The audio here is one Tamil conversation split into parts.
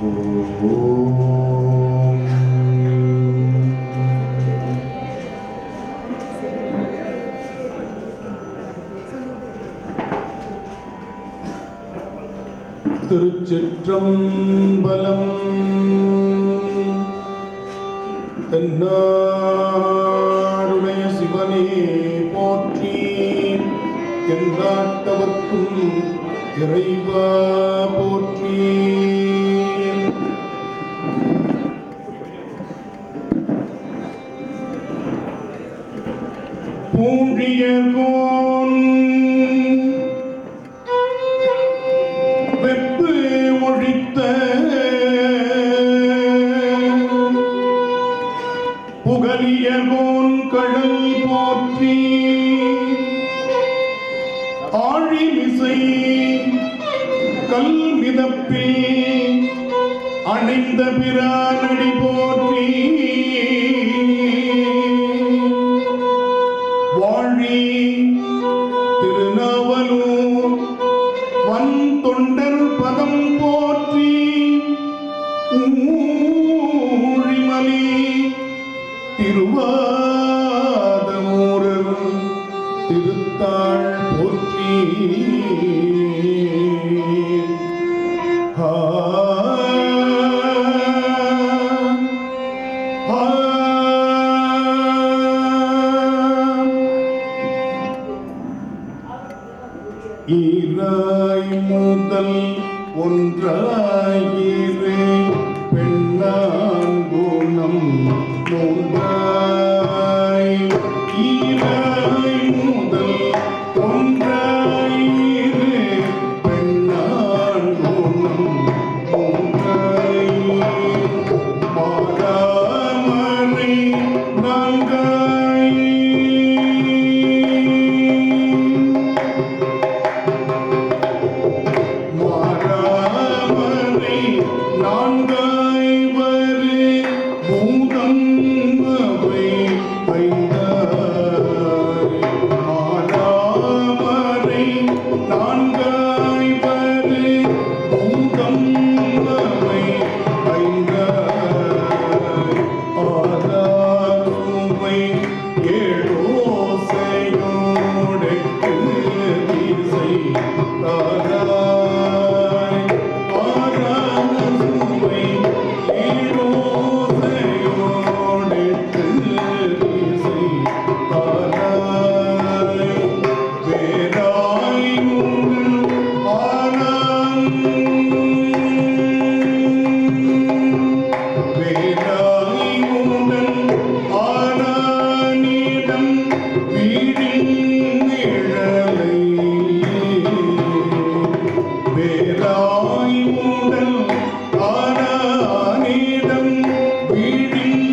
திருச்சிற்றம்பலம். தென்னாடுடைய சிவனே போற்றி, எந்நாட்டவர்க்கும் இறைவா போற்றி. பூழிய கோன் வெப்பு ஒழித்த புகலிய கோன் கடல் போற்றி. ஆழிமிசை கல் மிதப்பில் அணைந்த பிரானடி போற்றி. வாழி திருநாவலூர் வன் தொண்டர் பதம் போற்றி. ஊழிமலி திருவாதமூரர் திருத்தாள் போற்றி. ஈராய் முதல் ஒன்றாயிரு பெண்ணான் குணம் மூன்றாய். ஈராய் முதல் ஒன்றாயிரு பெண்ணான் குணம் மூன்றாய். மாதாமரை நான்காய். நான்காய் வரு பூதம் அவை ஐந்தாய். மாதாமரை நான்காய் வரு பூதம் அவை ஐந்தாய். ஆதார் சுவை ஏழோசையோடைக்கு திசை தாராய். ஆதார் சுவை ஏழோசையோடைக்கு திசை தாராய். வேறாய் உங்கள் ஆனான் வேறாய் உங்கள் ஆனானிடம் வீடின் நிழலை. வேறாய் உடல் ஆனானிடம் வீடின்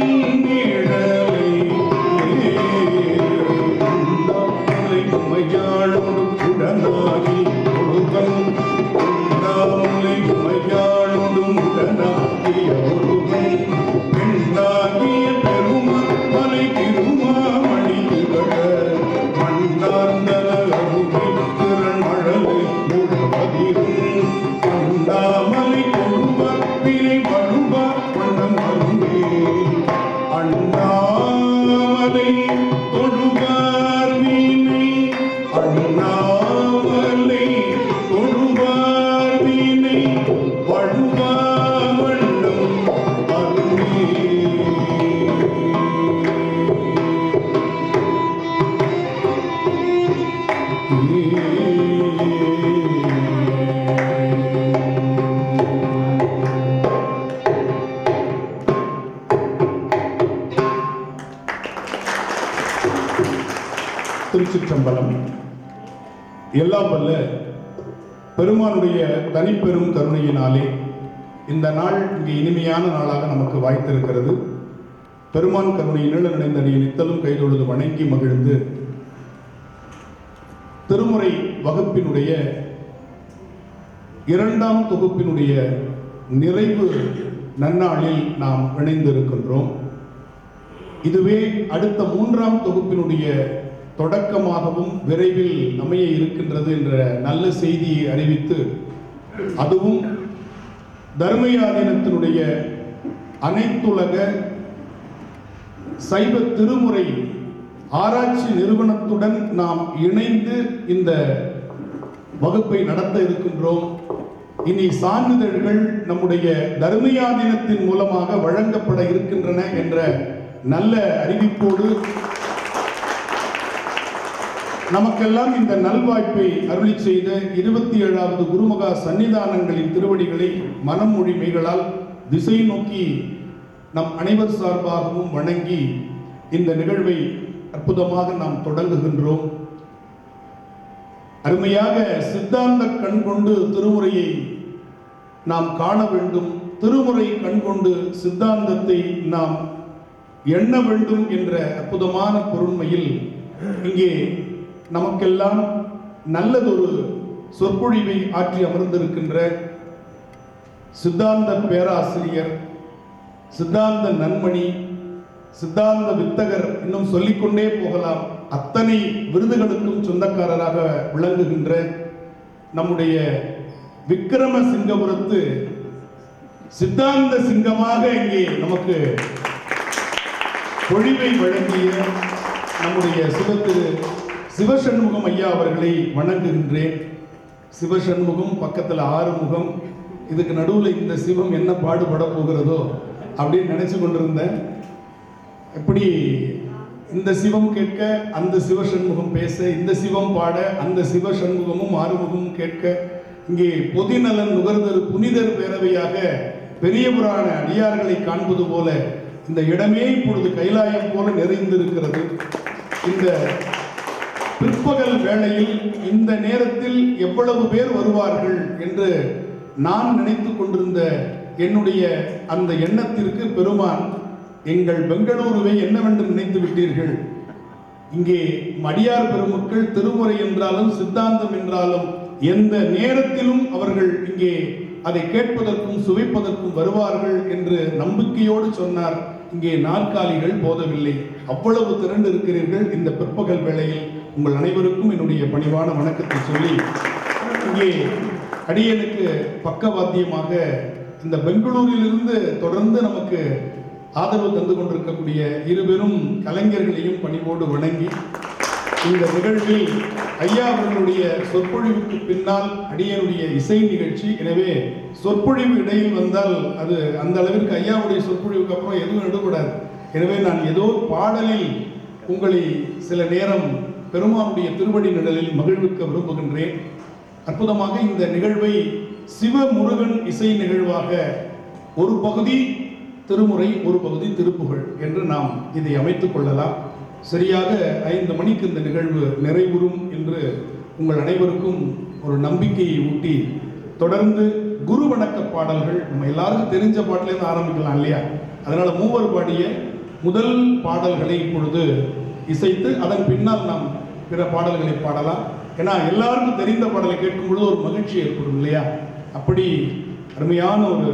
நிழலை. உண்ணாமலை உமையாளோடும் உடனாகி ஒழுகன். உண்ணாமலை உமையாளோடும் உடனாகிய ஒழுகன். பெண்ணாகிய பெருமலை திருமாமணி திகழ மண்ணார்ந்தன அருகி திறன் மழலை முழவதிரும். அண்ணாமலை கொழுவப்பிலை வழுவ வண்ணம் அருந்தே. அண்ணாமலை தொழுவார் வீணை. அண்ணாமலை தொழுவார் வீணை வழுவ வண்ணம் அருந்தே. திருச்சிற்றம்பலம். எல்லாம் வல்ல பெருமானுடைய தனிப்பெரும் கருணையினாலே இந்த நாள் இங்கே இனிமையான நாளாக நமக்கு வாய்த்திருக்கிறது. பெருமான் கருணை நீள நினைந்தடியை நித்தலும் கைதொழுது வணங்கி மகிழ்ந்து திருமுறை வகுப்பினுடைய இரண்டாம் தொகுப்பினுடைய நிறைவு நன்னாளில் நாம் இணைந்திருக்கின்றோம். இதுவே அடுத்த மூன்றாம் தொகுப்பினுடைய தொடக்கமாகவும் விரைவில் அமைய இருக்கின்றது என்ற நல்ல செய்தியை அறிவித்து, அதுவும் தர்மயாதீனத்தினுடைய அனைத்துலக சைவ திருமுறை ஆராய்ச்சி நிறுவனத்துடன் நாம் இணைந்து இந்த வகுப்பை நடத்த இருக்கின்றோம். இனி சான்றிதழ்கள் நம்முடைய தர்மயாதீனத்தின் மூலமாக வழங்கப்பட இருக்கின்றன என்ற நல்ல அறிவிப்போடு நமக்கெல்லாம் இந்த நல்வாய்ப்பை அருளி செய்த 27வது குருமகா சன்னிதானங்களின் திருவடிகளை மனம் மொழிமைகளால் திசை நோக்கி நம் அனைவர் சார்பாகவும் வணங்கி இந்த நிகழ்வை அற்புதமாக நாம் தொடங்குகின்றோம். அருமையாக சித்தாந்த கண் கொண்டு திருமுறையை நாம் காண வேண்டும், திருமுறை கண் கொண்டு சித்தாந்தத்தை நாம் எண்ண வேண்டும் என்ற அற்புதமான பொருண்மையில் இங்கே நமக்கெல்லாம் நல்லதொரு சொற்பொழிவை ஆற்றி அமர்ந்திருக்கின்ற சித்தாந்த பேராசிரியர், சித்தாந்த நன்மணி, சித்தாந்த வித்தகர், இன்னும் சொல்லிக்கொண்டே போகலாம், அத்தனை விருதுகளுக்கும் சொந்தக்காரராக விளங்குகின்ற நம்முடைய விக்கிரமசிங்கபுரத்து சித்தாந்த சிங்கமாக இங்கே நமக்கு பொழிவை வழங்கிய நம்முடைய சிவசண்முகம் ஐயா அவர்களை வணங்குகின்றேன். சிவசண்முகம் பக்கத்தில் ஆறுமுகம், இதுக்கு நடுவில் இந்த சிவம் என்ன பாடுபட போகிறதோ அப்படின்னு நினைச்சு கொண்டிருந்தேன். எப்படி இந்த சிவம் கேட்க அந்த சிவசண்முகம் பேச, இந்த சிவம் பாட அந்த சிவசண்முகமும் ஆறுமுகமும் கேட்க, இங்கே பொதுநலன் நுகர்தரு புனிதர் பேரவையாக பெரிய புராண அடியார்களை காண்பது போல இந்த இடமே இப்பொழுது கைலாயம் போல நிறைந்திருக்கிறது. இந்த பிற்பகல் வேளையில் இந்த நேரத்தில் எவ்வளவு பேர் வருவார்கள் என்று நான் நினைத்து கொண்டிருந்த என்னுடைய அந்த எண்ணத்திற்கு பெருமான், எங்கள் பெங்களூருவை என்னவென்று நினைத்து விட்டீர்கள், இங்கே மடியார் பெருமக்கள் திருமுறை என்றாலும் சித்தாந்தம் என்றாலும் எந்த நேரத்திலும் அவர்கள் இங்கே அதை கேட்பதற்கும் சுவைப்பதற்கும் வருவார்கள் என்று நம்பிக்கையோடு சொன்னார். இங்கே நாற்காலிகள் போதவில்லை, அவ்வளவு திரண்டு இருக்கிறீர்கள். இந்த பிற்பகல் வேளையில் உங்கள் அனைவருக்கும் என்னுடைய பணிவான வணக்கத்தை சொல்லி, இங்கே அடியனுக்கு பக்கவாத்தியமாக இந்த பெங்களூரிலிருந்து தொடர்ந்து நமக்கு ஆதரவு தந்து கொண்டிருக்கக்கூடிய இருபெரும் கலைஞர்களையும் பணிவோடு வணங்கி, இந்த நிகழ்வில் ஐயா அவர்களுடைய சொற்பொழிவுக்கு பின்னால் அடியனுடைய இசை நிகழ்ச்சி. எனவே சொற்பொழிவு இடையில் வந்தால் அது அந்த அளவிற்கு ஐயாவுடைய சொற்பொழிவுக்கு அப்புறம் எதுவும் எடுக்கூடாது. எனவே நான் ஏதோ பாடலில் உங்களை சில நேரம் பெருமானுடைய திருவடி நிழலில் மகிழ்விக்க விரும்புகின்றேன். அற்புதமாக இந்த நிகழ்வை சிவமுருகன் இசை நிகழ்வாக ஒரு பகுதி திருமுறை ஒரு பகுதி திருப்புகழ் என்று நாம் இதை அமைத்துக் கொள்ளலாம். சரியாக 5 மணிக்கு இந்த நிகழ்வு நிறைவுறும் என்று உங்கள் அனைவருக்கும் ஒரு நம்பிக்கையை ஊட்டி, தொடர்ந்து குரு வணக்க பாடல்கள் நம்ம எல்லாருக்கும் தெரிஞ்ச பாட்டிலேருந்து ஆரம்பிக்கலாம் இல்லையா? அதனால மூவர் பாடிய முதல் பாடல்களை இப்பொழுது இசைத்து அதன் பின்னால் நாம் பிற பாடல்களை பாடலாம். ஏன்னா எல்லாருக்கும் தெரிந்த பாடலை கேட்கும் பொழுது ஒரு மகிழ்ச்சி ஏற்படும் இல்லையா? அப்படி அருமையான ஒரு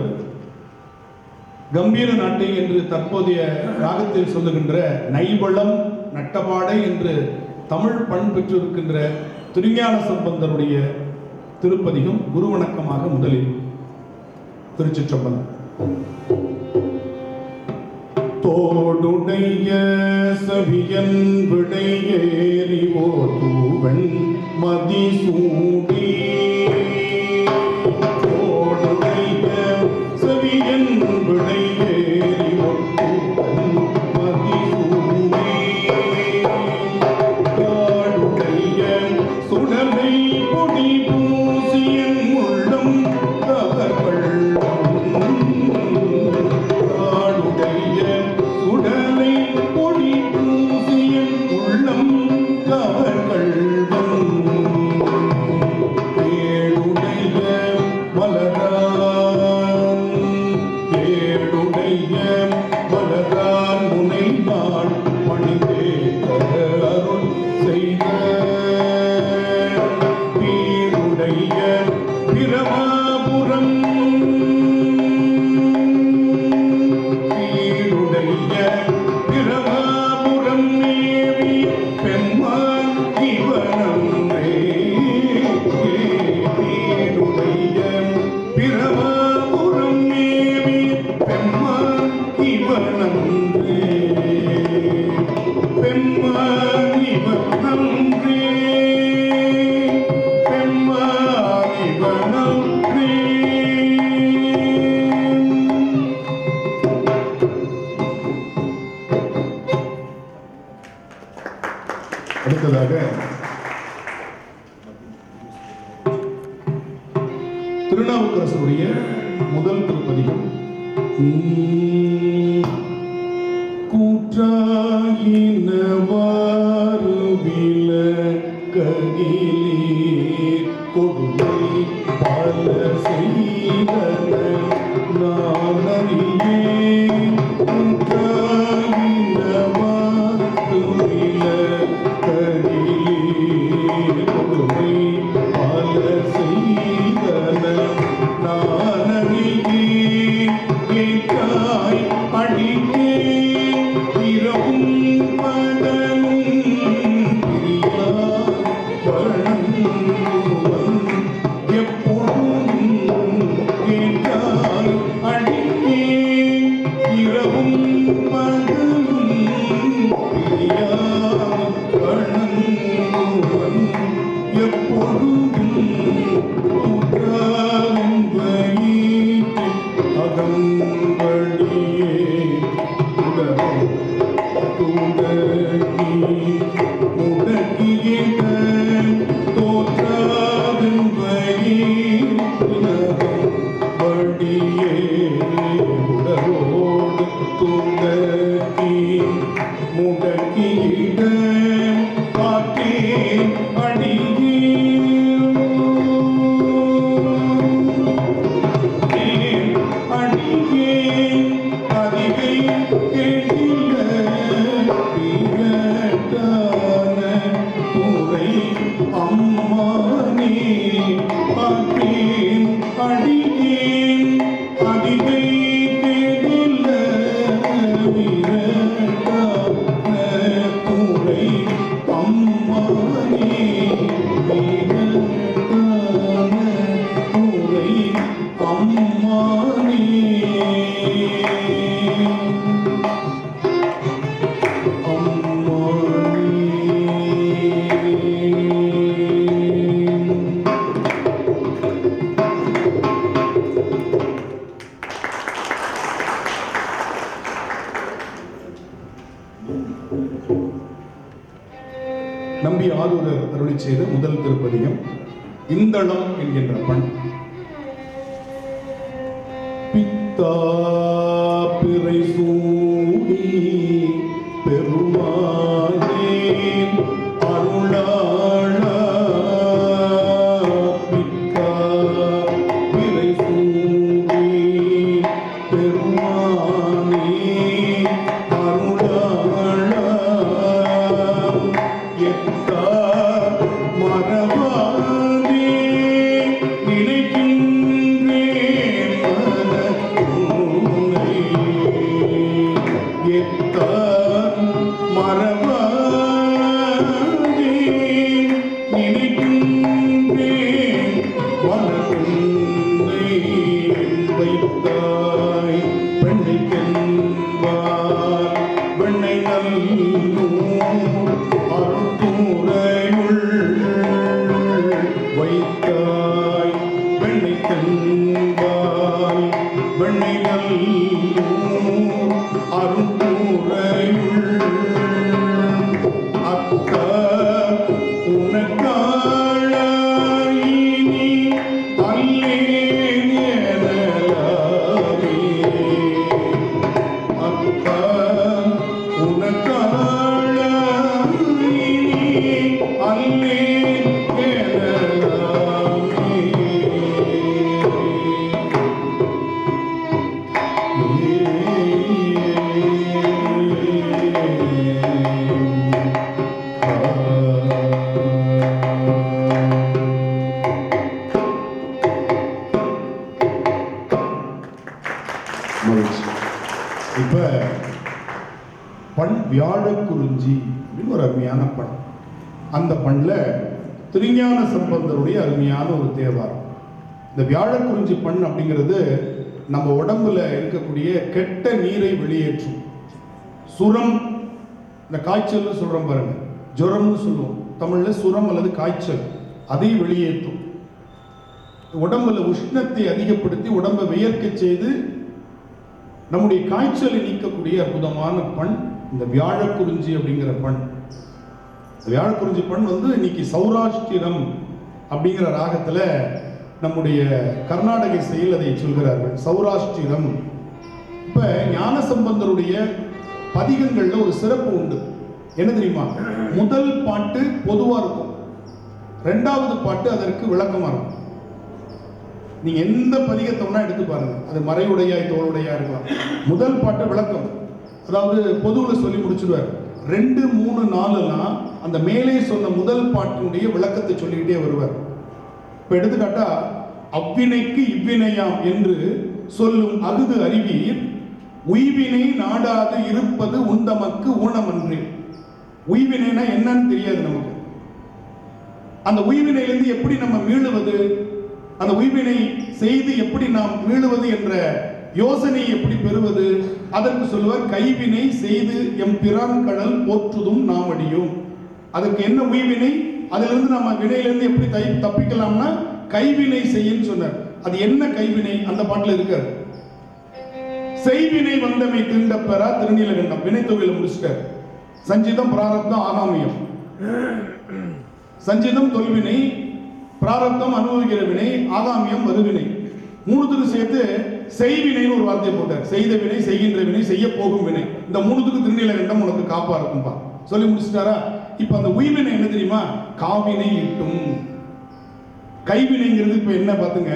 கம்பீர நாட்டை என்று தற்போதைய ராகத்தில் சொல்லுகின்ற நைவளம் நட்டபாடை என்று தமிழ் பண் பெற்றிருக்கின்ற திருஞான சம்பந்தருடைய திருப்பதிகம் குரு வணக்கமாக முதலில். திருச்சிற்றம்பலம். தோடுடைய சவியன் விடையேறி ஓதுவன் மதிசூடி, தோடுடைய சவியன் விடையேறி ஓதுவன் மதிசூடி, காடுடைய சுடலை பொடி பூசியன் உள்ளம் கவர்கள், அடுத்ததாக திருநாவுக்கரசருடைய முதல் திருப்பதிகம் கூற்றாயினவாறு விலக்ககிலீர் கொடுமை பல செய்தன நான் அறியேன். கூற்றாயினவாறு விலக்ககிலீர் கொடுமை பல செய்தன நான் அறியேன். கேட்டாய் அடிக்கேன் இரவும் பகலும் பிரியா வணங்குவன் எப்பொழுதும். கேட்டாய் அடிக்கேன் இரவும் பகலும் பிரியா வணங்குவன் எப்பொழுதும். அகம்படியே உலகம் தூண்டகி முடக்கிய தோற்றாவின் வயிர் உலகம் படியே உலகோடு தூண்டகி முடக்கிட காற்றேன் அடியே நம்பி ஆரூரர் அருளி செய்த முதல் திருப்பதிகம் இந்தளம் என்கின்ற பண். பித்தா பிறை சூடி பெருமானே அருளாளா. பித்தா பிறை சூடி பெருமானே அருளாளா. மரபாதே நினைக்கின்றேன் மனத்துணை. மரபாதே நினைக்கின்றேன் மனத்துணை. வைத்தாய் பெண்ணை தென்பார் வெண்ணை நல்லூர் அருட்துறையுள். வைத்தாய் வெண்ணை தென்பால் வெண்ணை நல்லூர் அருட்துறையுள். அக்கா உனக்காளாயினி அல்லேன் எனலாமே. அக்கா உனக்காளாயினி அல்லேன் எனலாமே. இப்ப பண் வியாழக்குறிஞ்சி அப்படின்னு ஒரு அருமையான பண். அந்த பண்ணல திருஞான சம்பந்தருடைய அருமையான ஒரு தேவாரம். இந்த வியாழக்குறிஞ்சி பண் அப்படிங்கிறது நம்ம உடம்புல இருக்கக்கூடிய கெட்ட நீரை வெளியேற்றும். சுரம், இந்த காய்ச்சல் சொல்றோம் பாருங்க, ஜுரம்னு சொல்லுவோம் தமிழ்ல, சுரம் அல்லது காய்ச்சல், அதை வெளியேற்றும். உடம்புல உஷ்ணத்தை அதிகப்படுத்தி உடம்பை வியர்க்க செய்து நம்முடைய காய்ச்சலை நீக்கக்கூடிய அற்புதமான பண் இந்த வியாழக்குறிஞ்சி அப்படிங்கிற பண். வியாழக்குறிஞ்சி பண் இன்னைக்கு சௌராஷ்டிரம் அப்படிங்கிற ராகத்துல நம்முடைய கர்நாடக இசையில் அதை சொல்கிறார்கள், சௌராஷ்டிரம். இப்ப ஞானசம்பந்தருடைய பதிகங்கள்ல ஒரு சிறப்பு உண்டு. என்ன தெரியுமா? முதல் பாட்டு பொதுவா இருக்கும், ரெண்டாவது பாட்டு அதற்கு விளக்கமா இருக்கும். நீங்க எந்த பதிகத்தை எடுத்து பாருங்க, அது மறையுடையாய் தோளுடையா இருக்கலாம். முதல் பாட்டு விளக்கம், அதாவது பொதுவில் சொல்லி முடிச்சுடுவார். 2, 3, 4 அந்த மேலே சொன்ன முதல் பாட்டினுடைய விளக்கத்தை சொல்லிக்கிட்டே வருவார். இப்ப எடுத்துக்காட்டா, அவ்வினைக்கு இவ்வினையாம் என்று சொல்லும் அகுது அறிவீர், உய்வினை நாடாது இருப்பது உண்டமக்கு ஊனமன்றி. உய்வினைனா என்னன்னு தெரியாது நமக்கு. அந்த உய்வினையிலிருந்து எப்படி நம்ம மீளுவது, அந்த உய்வினை செய்து எப்படி நாம் மீளுவது என்ற யோசனை எப்படி பெறுவது, அதற்கு சொல்லுவார் கைவினை செய்து எம் பிரான் கடல் போற்றுதும் நாம் அடியும். அதற்கு என்ன உய்வினை, அதிலிருந்து நம்ம வினையிலிருந்து எப்படி தப்பிக்கலாம்னா கைவினை செய்யன்னு சொன்னார். அது என்ன கைவினை? அந்த பாட்டில் இருக்காரு. செய்வினை வந்தமை திண்ட பெறா திருநீலகண்டம் வினை தொகையில முடிச்சிட்டார். சஞ்சிதம், பிராரப்தம், ஆகாமியம். சஞ்சிதம் தொல்வினை, பிராரப்தம் அனுபவிக்கிற வினை, ஆகாமியம் மறுவினை. மூணுத்துக்கு சேர்த்து செய்வினைன்னு ஒரு வார்த்தையை போட்டார். செய்த வினை, செய்கின்ற வினை, செய்ய போகும் வினை. இந்த மூணுத்துக்கு திருநீலகண்டம் உனக்கு காப்பா இருக்கும்பா சொல்லி முடிச்சிட்டாரா? இப்ப அந்த உய்வினை என்ன தெரியுமா? காவினை இட்டும். கைவினைங்கிறது இப்ப என்ன பாத்துங்க,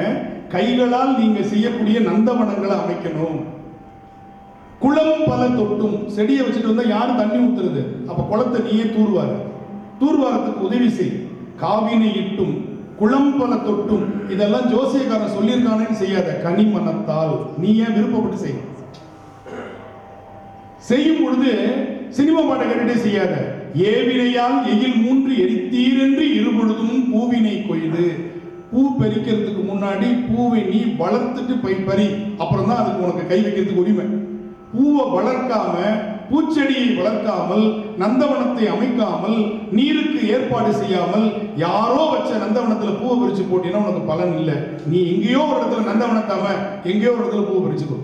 கைகளால் நீங்க செய்யக்கூடிய நந்தவனங்களை அமைக்கணும். குளம் பல தொட்டும், செடியை வச்சுட்டு வந்தா யாரு தண்ணி ஊத்துறது? அப்ப குளத்தை நீயே தூர்வாரு, தூர்வாரத்துக்கு உதவி செய். காவினை இட்டும் குளம் பல தொட்டும், இதெல்லாம் ஜோசியக்காரன் சொல்லியிருக்கானேன்னு செய்யாத. கனிமனத்தால் நீ ஏன் விருப்பப்பட்டு செய். செய்யும் பொழுது சினிமா பாட்டை கேட்டுட்டே செய்யாத. ஏவினையால் எயில் 3 எரித்தீர் என்று இருபொழுதும் பூவினை கொய்து. பூ பறிக்கிறதுக்கு முன்னாடி பூவை நீ வளர்த்துட்டு பறி, அப்புறம் தான் அதுக்கு உனக்கு கை வைக்கிறதுக்கு உரிமை. பூவை வளர்க்காம, பூச்செடியை வளர்க்காமல், நந்தவனத்தை அமைக்காமல், நீருக்கு ஏற்பாடு செய்யாமல், யாரோ வச்ச நந்தவனத்துல பூவை பறிச்சு போட்டீங்கன்னா உனக்கு பலன் இல்லை. நீ எங்கேயோ ஒரு இடத்துல நந்தவனத்தாம எங்கேயோ ஒரு இடத்துல பூவை பறிச்சுக்கோ.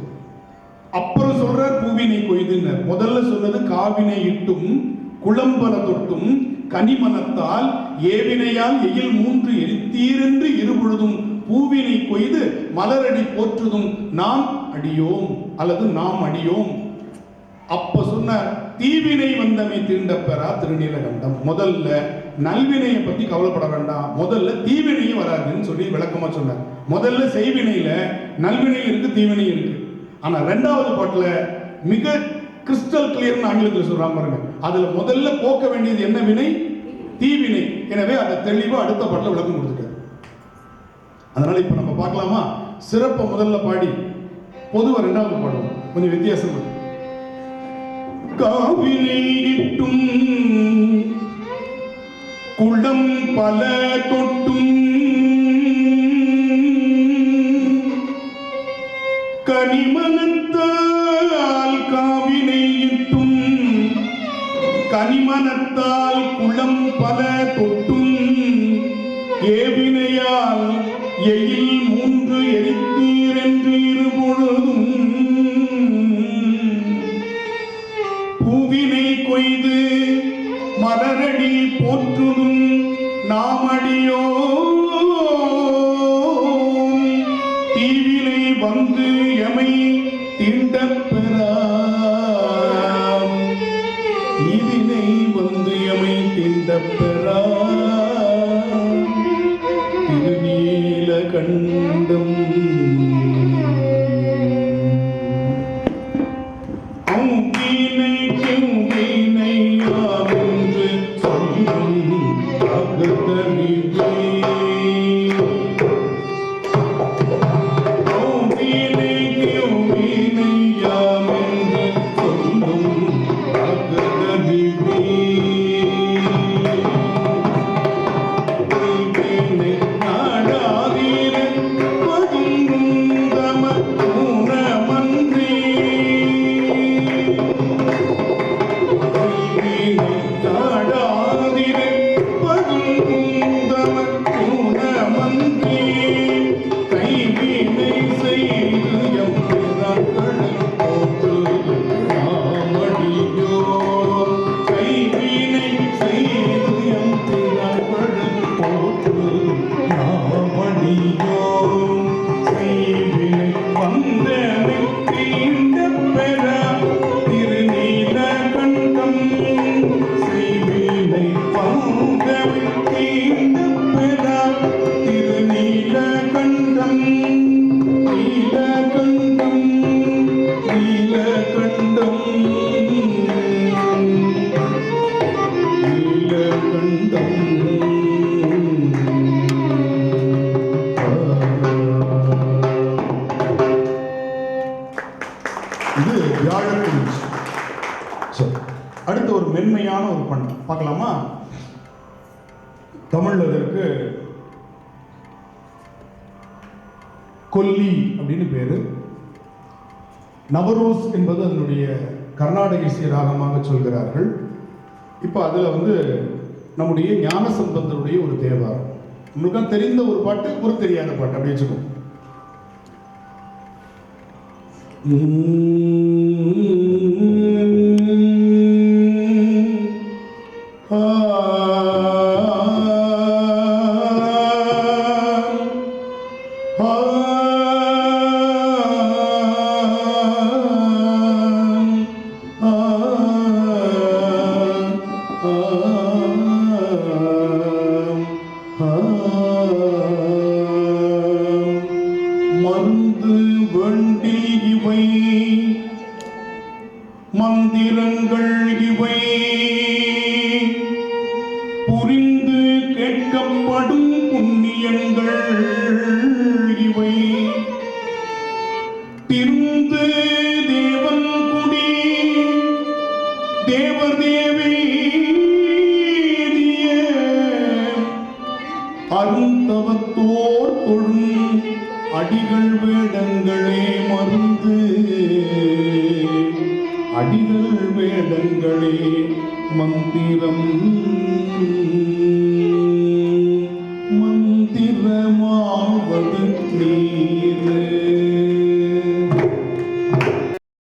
அப்புறம் சொல்ற பூவினை கொய்துன்னு. முதல்ல சொன்னது காவினை இட்டும் குளம்பல தொட்டும் கனிமனத்தால் ஏவினையால் எயில் 3 எரித்தீரென்று இருபொழுதும் பூவினை கொய்து மலரடி போற்றுதும் நாம் அடியோம் அல்லது நாம் அடியோம். அப்ப சொன்ன தீவினை வந்தமை தீண்ட பெறா திருநீலகண்டம். முதல்ல நல்வினையை பத்தி கவலைப்பட வேண்டாம், முதல்ல தீவினையும் வராதுன்னு சொல்லி விளக்கமா சொன்னார். முதல்ல செய்வினையில நல்வினை இருக்கு, தீவினை இருக்கு. ஆனா ரெண்டாவது பாட்டுல மிக கிறிஸ்டல் கிளியர்னு ஆங்கிலத்தில் சொல்றாங்க பாருங்க. அதுல முதல்ல போக்க வேண்டியது என்ன வினை? தீவினை. எனவே அதை தெளிவா அடுத்த பாட்டுல விளக்கம் கொடுத்துட்டார். அதனால இப்ப நம்ம பார்க்கலாமா? சிறப்பை முதல்ல பாடி பொதுவா ரெண்டாவது பாடுவோம். கொஞ்சம் வித்தியாசம். காவினை இட்டும் குளம் பல தொட்டும் கனிமனத்தால் காவினை இட்டும் கனிமனத்தால் குளம் பல தொட்டும் ஏவினையால் எயில் 3 எரித்தீர் என்று இருபொழுதும் பூவினை கொய்து மலரடி போற்றுதும் நாமடியோ. தீவினை வந்து எமை தீண்ட பெறாம், தீவினை வந்து எமை தீண்ட பெறாம் திருநீலகண்டம். இது வியாழக்குறிச்சி. சரி, அடுத்து ஒரு மென்மையான ஒரு பண் பார்க்கலாமா? தமிழ்ல இதற்கு கொல்லி அப்படின்னு பேரு. நவரோஸ் என்பது அதனுடைய கர்நாடக இசை ராகமாக சொல்கிறார்கள். இப்போ அதில் நம்முடைய ஞானசம்பந்தருடைய ஒரு தேவாரம், உங்களுக்கு தெரிந்த ஒரு பாட்டு, ஒரு தெரியாத பாட்டு, அப்படி வச்சுக்கோ. மருந்து வேண்டி இவை மந்திரங்கள் இவை புரிந்து கேட்கப்படும் புண்ணியங்கள் இவை திருந்து தேவன் குடி தேவர் தேவேதிய அருந்தவத்தோர் தொழும் அடிகள் வேடங்கள்